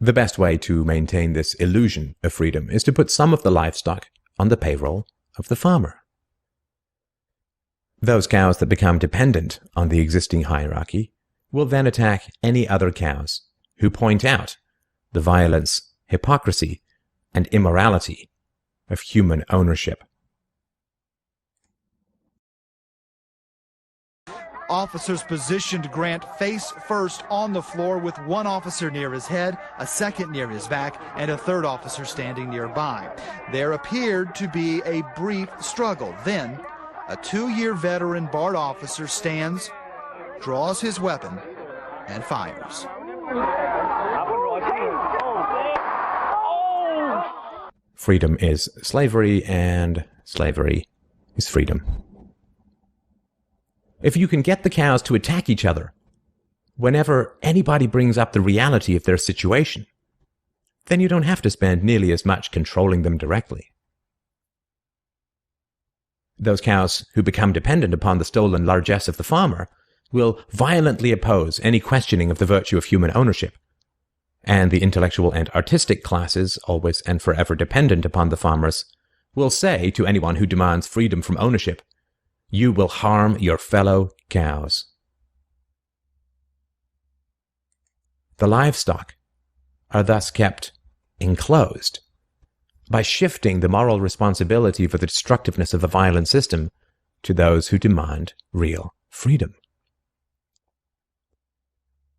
The best way to maintain this illusion of freedom is to put some of the livestock on the payroll of the farmer. Those cows that become dependent on the existing hierarchy will then attack any other cows who point out the violence, hypocrisy, and immorality of human ownership. Officers positioned Grant face first on the floor with one officer near his head, a second near his back, and a third officer standing nearby. There appeared to be a brief struggle. Then, a 2-year veteran BART officer stands, draws his weapon, and fires. Freedom is slavery, and slavery is freedom. If you can get the cows to attack each other whenever anybody brings up the reality of their situation, then you don't have to spend nearly as much controlling them directly. Those cows who become dependent upon the stolen largesse of the farmer will violently oppose any questioning of the virtue of human ownership, and the intellectual and artistic classes, always and forever dependent upon the farmers, will say to anyone who demands freedom from ownership, "You will harm your fellow cows." The livestock are thus kept enclosed by shifting the moral responsibility for the destructiveness of the violent system to those who demand real freedom.